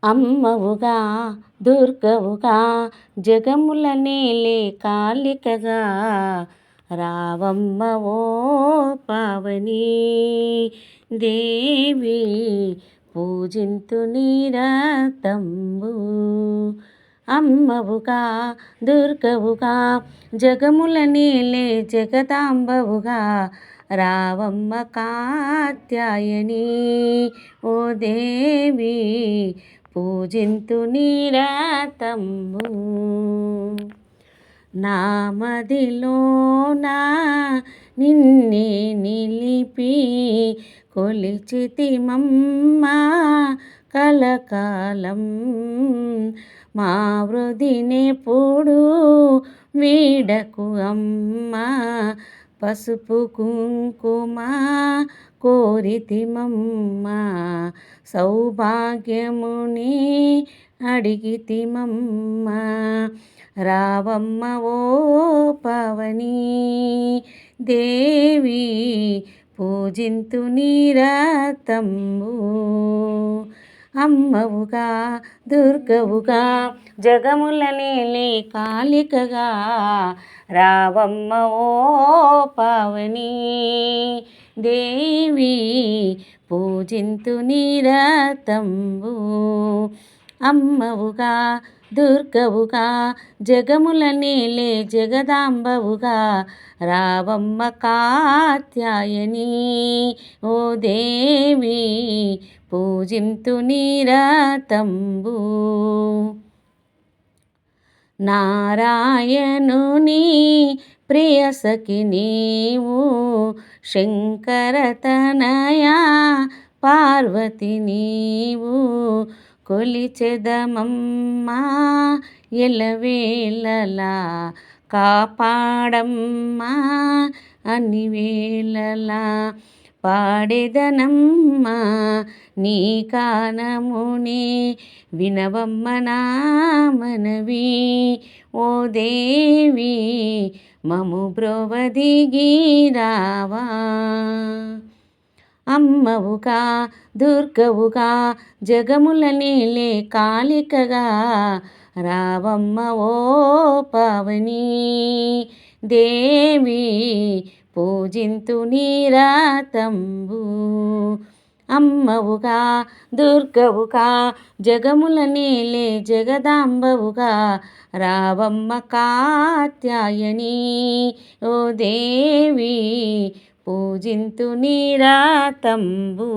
అమ్మవుగా దుర్గవుగా జగముల నేలే కాళికగా రావమ్మ ఓ పావని దేవి పూజింతు నీరాతంబు. అమ్మవుగా దుర్గవుగా జగముల నేలే జగదాంబవుగా రావమ్మ కాత్యాయని ఓ దేవి పూజింతు నీరాతంబు. నా మదిలోన నిన్నే నిలిపి కొలిచితిమమ్మ కలకాలం మా వృదినెప్పుడు వీడకు అమ్మ పసుపు కుంకుమ కోరితిమమ్మ సౌభాగ్యముని అడిగితిమమ్మ రావమ్మ ఓ పావని దేవి పూజింతు నీరాతంబు. అమ్మవుగా దుర్గవుగా జగముల నేలే కాళికగా రావమ్మ ఓ పావని దేవి పూజింతు నీరాతంబు. అమ్మవుగా దుర్గవుగా జగముల నేలే జగదాంబవుగా రావమ్మ కాత్యాయని ఓ దేవి పూజింతు నీరాతంబు. నారాయణుని ప్రియసఖి నీవు శంకరతనయ పార్వతి నీవు కొలిచెదమమ్మా ఎలవేళలా కాపాడమ్మా అన్ని వేళలా పాడెదనమ్మా నీ కానముని వినవమ్మ నా మనవి ఓ దేవి మము బ్రోవదిగి రావా. అమ్మవుగా దుర్గవుగా జగముల నేలే కాళికగా రావమ్మ ఓ పావని దేవి పూజింతు నీరాతంబు. అమ్మవుగా దుర్గవుగా జగముల నేలే జగదాంబవుగా రావమ్మ కాత్యాయని ఓ దేవి పూజింతు నీరాతంబు.